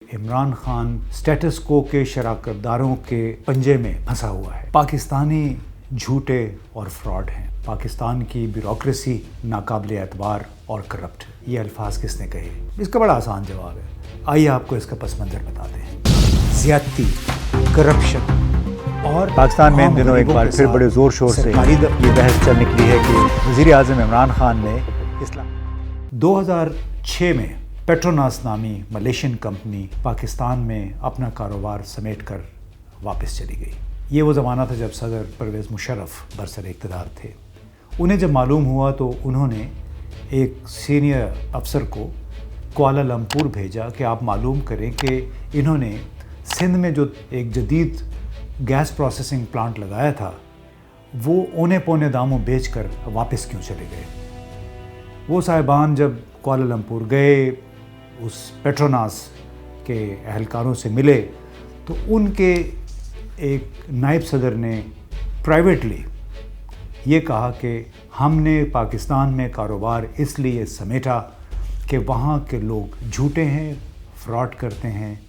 Imran Khan status को के शराकतदारों के पंजे में फंसा हुआ है। पाकिस्तानी झूठे और फ्रॉड हैं। पाकिस्तान की ब्यूरोक्रेसी नाकाबिल एतबार और करप्ट है। ये अल्फाज किसने कहे? इसका बड़ा आसान जवाब है। आइए आपको इसका पस मंज़र बताते हैं। ज़्यादती, करप्शन और पाकिस्तान में इन दिनों एक बार फिर बड़े ज़ोर शोर से ये बहस चल निकली है कि वज़ीर आज़म इमरान खान ने 2006 में पेट्रोनास नामी मलेशियन कंपनी पाकिस्तान में अपना कारोबार समेट कर वापस चली गई। ये वो ज़माना था जब सदर परवेज़ मुशर्रफ बरसर इक़्तिदार थे। उन्हें जब मालूम हुआ तो उन्होंने एक सीनियर अफसर को कुआलालंपुर भेजा कि आप मालूम करें कि इन्होंने सिंध में जो एक जदीद गैस प्रोसेसिंग प्लांट लगाया था वो औने पौने दामों बेचकर वापस क्यों चले गए। वो साहिबान जब कुआलालंपुर गए, उस पेट्रोनास के अहलकारों से मिले तो उनके एक नायब सदर ने प्राइवेटली ये कहा कि हमने पाकिस्तान में कारोबार इसलिए समेटा कि वहाँ के लोग झूठे हैं, फ्रॉड करते हैं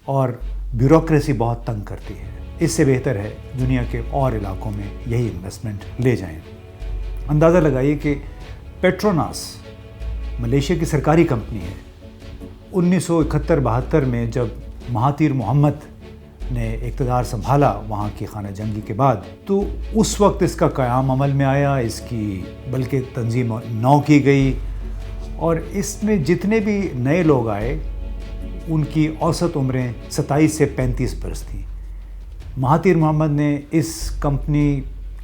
और ब्यूरोक्रेसी बहुत तंग करती है। इससे बेहतर है दुनिया के और इलाकों में यही इन्वेस्टमेंट ले जाएं। अंदाज़ा लगाइए कि पेट्रोनास मलेशिया की सरकारी कंपनी है। 1971-72 में जब महातीर मोहम्मद ने इक़्तिदार संभाला वहाँ की खाना जंगी के बाद, तो उस वक्त इसका क़याम अमल में आया, इसकी बल्कि तंजीम नौ की गई और इसमें जितने भी नए लोग आए उनकी औसत उम्रें 27 से 35 बरस थी। महातीर मोहम्मद ने इस कंपनी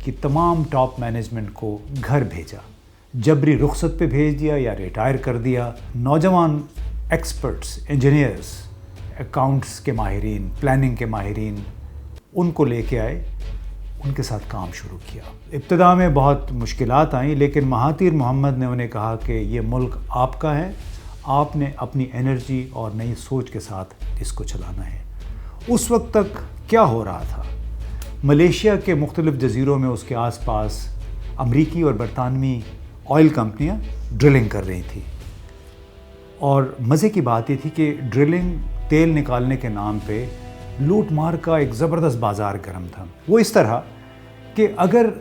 की तमाम टॉप मैनेजमेंट को घर भेजा, जबरी रुखसत पे भेज दिया या रिटायर कर दिया। नौजवान एक्सपर्ट्स, इंजीनियर्स, अकाउंट्स के माहिरीन, प्लानिंग के माहिरीन उनको लेके आए, उनके साथ काम शुरू किया। इब्तिदा में बहुत मुश्किलात आई, लेकिन महातीर मोहम्मद ने उन्हें कहा कि ये मुल्क आपका है, आपने अपनी एनर्जी और नई सोच के साथ इसको चलाना है। उस वक्त तक क्या हो रहा था? मलेशिया के मुख्तलिफ़ जज़ीरों में उसके आसपास अमरीकी और बरतानवी ऑयल कंपनियां ड्रिलिंग कर रही थी और मज़े की बात ये थी कि ड्रिलिंग, तेल निकालने के नाम पे लूट मार का एक ज़बरदस्त बाज़ार गर्म था। वो इस तरह कि अगर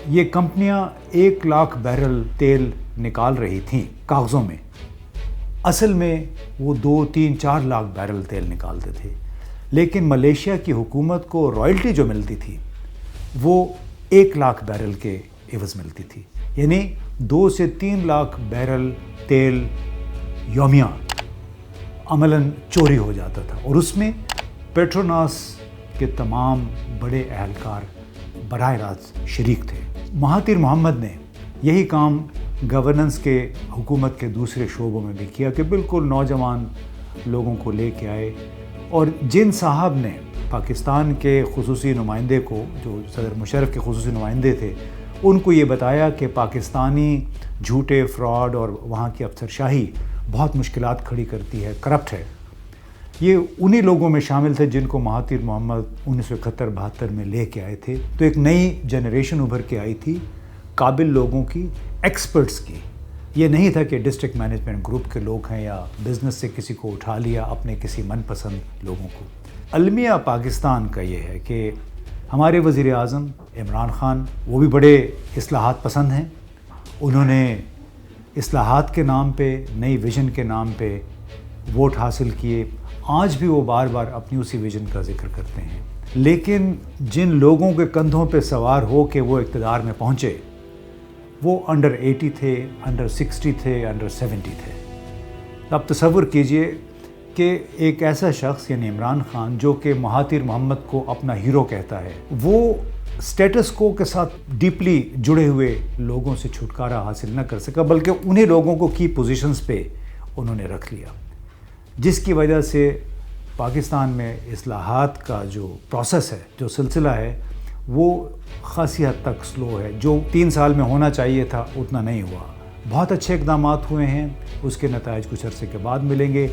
ये कंपनियां 1 लाख बैरल तेल निकाल रही थीं कागज़ों में, असल में वो 2, 3, 4 लाख बैरल तेल निकालते थे। लेकिन मलेशिया की हुकूमत को रॉयल्टी जो मिलती थी वो 1 लाख बैरल के एवज़ मिलती थी, यानी 2 से 3 लाख बैरल तेल यौमिया अमलन चोरी हो जाता था और उसमें पेट्रोनास के तमाम बड़े अहलकार बराह रास्त शरीक थे। महातीर मोहम्मद ने यही काम गवर्नेंस के हुकूमत के दूसरे शोबों में भी किया कि बिल्कुल नौजवान लोगों को लेके आए और जिन साहब ने पाकिस्तान के खुसूसी नुमाइंदे को, जो सदर मुशर्रफ के खुसूसी नुमाइंदे थे, उनको ये बताया कि पाकिस्तानी झूठे, फ्रॉड और वहाँ की अफसरशाही बहुत मुश्किलात खड़ी करती है, करप्ट है। ये उन्हीं लोगों में शामिल थे जिनको महातीर मोहम्मद 1971-72 में लेके आए थे। तो एक नई जनरेशन उभर के आई थी, काबिल लोगों की, एक्सपर्ट्स की। ये नहीं था कि डिस्ट्रिक्ट मैनेजमेंट ग्रुप के लोग हैं या बिज़नेस से किसी को उठा लिया, अपने किसी मनपसंद लोगों को। अलमिया पाकिस्तान का ये है कि हमारे वज़ीर आज़म इमरान खान, वो भी बड़े इस्लाहात पसंद हैं। उन्होंने इस्लाहात के नाम पे, नई विज़न के नाम पे वोट हासिल किए। आज भी वो बार बार अपनी उसी विज़न का जिक्र करते हैं, लेकिन जिन लोगों के कंधों पे सवार हो के वो इक़्तिदार में पहुँचे वो अंडर 80 थे, अंडर 60 थे, अंडर 70 थे। अब तसव्वुर कीजिए कि एक ऐसा शख्स यानी इमरान खान, जो कि महातीर मोहम्मद को अपना हीरो कहता है, वो स्टेटस को के साथ डीपली जुड़े हुए लोगों से छुटकारा हासिल न कर सका, बल्कि उन्हीं लोगों को की पोजीशंस पे उन्होंने रख लिया, जिसकी वजह से पाकिस्तान में इस्लाहात का जो प्रोसेस है, जो सिलसिला है, वो ख़ासी हद तक स्लो है। जो 3 साल में होना चाहिए था उतना नहीं हुआ। बहुत अच्छे इक़दामात हुए हैं, उसके नताइज कुछ अरसे के बाद मिलेंगे,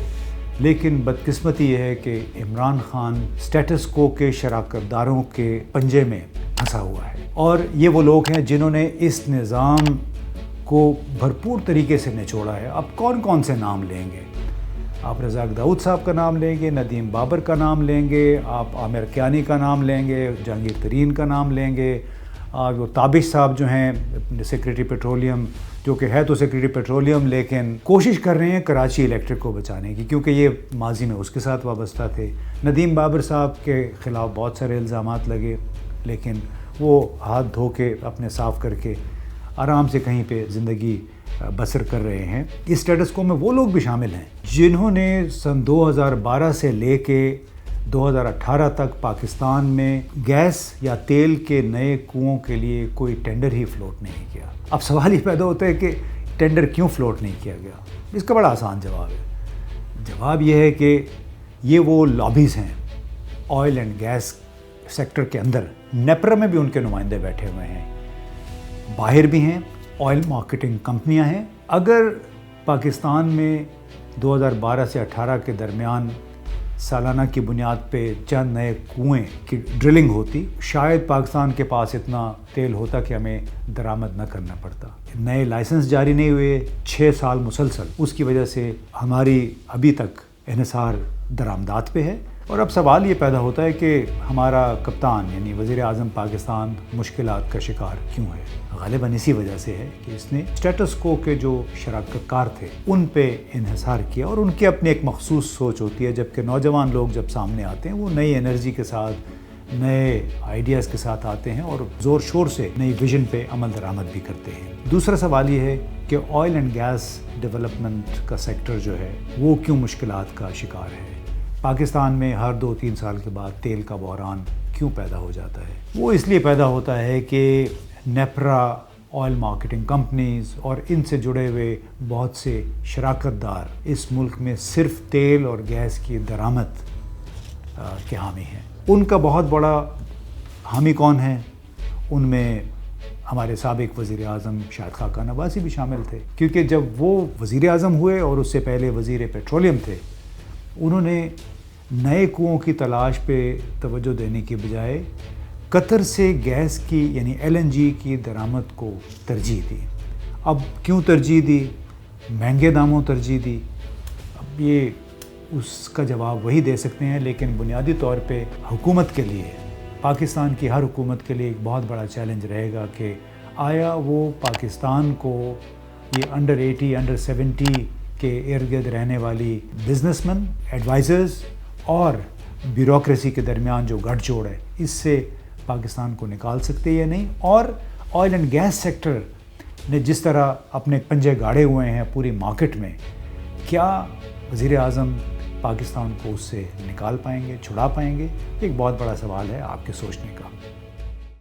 लेकिन बदकिस्मती ये है कि इमरान खान स्टेटस को के शराकतदारों के पंजे में फंसा हुआ है और ये वो लोग हैं जिन्होंने इस निज़ाम को भरपूर तरीके से निचोड़ा है। अब कौन कौन से नाम लेंगे? آپ رزاق داؤد صاحب کا نام لیں گے، ندیم بابر کا نام لیں گے، آپ عامر کیانی کا نام لیں گے، جہانگیر ترین کا نام لیں گے، وہ تابش صاحب جو ہیں سیکریٹری پیٹرولیم، جو کہ ہے تو سیکریٹری پیٹرولیم لیکن کوشش کر رہے ہیں کراچی الیکٹرک کو بچانے کی، کیونکہ یہ ماضی میں اس کے ساتھ وابستہ تھے۔ ندیم بابر صاحب کے خلاف بہت سارے الزامات لگے، لیکن وہ ہاتھ دھو کے اپنے صاف کر کے آرام سے کہیں پہ زندگی بسر کر رہے ہیں۔ اس اسٹیٹس کو میں وہ لوگ بھی شامل ہیں جنہوں نے سن 2012 سے لے کے 2018 تک پاکستان میں گیس یا تیل کے نئے کنوؤں کے لیے کوئی ٹینڈر ہی فلوٹ نہیں کیا۔ اب سوال یہ پیدا ہوتا ہے کہ ٹینڈر کیوں فلوٹ نہیں کیا گیا؟ اس کا بڑا آسان جواب ہے۔ جواب یہ ہے کہ یہ وہ لابیز ہیں آئل اینڈ گیس سیکٹر کے اندر، نیپرا میں بھی ان کے نمائندے بیٹھے ہوئے ہیں، باہر بھی ہیں، آئل مارکیٹنگ کمپنیاں ہیں۔ اگر پاکستان میں 2012 سے 18 کے درمیان سالانہ کی بنیاد پہ چند نئے کنویں کی ڈرلنگ ہوتی، شاید پاکستان کے پاس اتنا تیل ہوتا کہ ہمیں درآمد نہ کرنا پڑتا۔ نئے لائسنس جاری نہیں ہوئے 6 سال مسلسل، اس کی وجہ سے ہماری ابھی تک انحصار درآمدات پہ ہے۔ اور اب سوال یہ پیدا ہوتا ہے کہ ہمارا کپتان یعنی وزیر اعظم پاکستان مشکلات کا شکار کیوں ہے؟ غالباً اسی وجہ سے ہے کہ اس نے اسٹیٹس کو کے جو شراکت کار تھے ان پہ انحصار کیا، اور ان کی اپنی ایک مخصوص سوچ ہوتی ہے، جبکہ نوجوان لوگ جب سامنے آتے ہیں وہ نئی انرجی کے ساتھ، نئے آئیڈیاز کے ساتھ آتے ہیں اور زور شور سے نئی ویژن پہ عمل درآمد بھی کرتے ہیں۔ دوسرا سوال یہ ہے کہ آئل اینڈ گیس ڈیولپمنٹ کا سیکٹر جو ہے وہ کیوں مشکلات کا شکار ہے؟ پاکستان میں ہر 2-3 سال کے بعد تیل کا بحران کیوں پیدا ہو جاتا ہے؟ وہ اس لیے پیدا ہوتا ہے کہ نیپرا، آئل مارکیٹنگ کمپنیز اور ان سے جڑے ہوئے بہت سے شراکت دار اس ملک میں صرف تیل اور گیس کی درآمد کے حامی ہیں۔ ان کا بہت بڑا حامی کون ہے؟ ان میں ہمارے سابق وزیر اعظم شاہد خاقان عباسی بھی شامل تھے، کیونکہ جب وہ وزیر اعظم ہوئے اور اس سے پہلے وزیر پیٹرولیم تھے، انہوں نے نئے کنوؤں کی تلاش پہ توجہ دینے کی بجائے قطر سے گیس کی یعنی LNG کی درآمد کو ترجیح دی۔ اب کیوں ترجیح دی؟ مہنگے داموں ترجیح دی؟ اب یہ اس کا جواب وہی دے سکتے ہیں، لیکن بنیادی طور پہ حکومت کے لیے، پاکستان کی ہر حکومت کے لیے ایک بہت بڑا چیلنج رہے گا کہ آیا وہ پاکستان کو یہ انڈر 80 انڈر 70 کے ارد گرد رہنے والی بزنس مین، ایڈوائزرز اور بیوروکریسی کے درمیان جو گٹھ جوڑ ہے، اس سے پاکستان کو نکال سکتے یا نہیں؟ اور آئل اینڈ گیس سیکٹر نے جس طرح اپنے پنجے گاڑے ہوئے ہیں پوری مارکیٹ میں، کیا وزیر اعظم پاکستان کو اس سے نکال پائیں گے، چھڑا پائیں گے؟ ایک بہت بڑا سوال ہے آپ کے سوچنے کا۔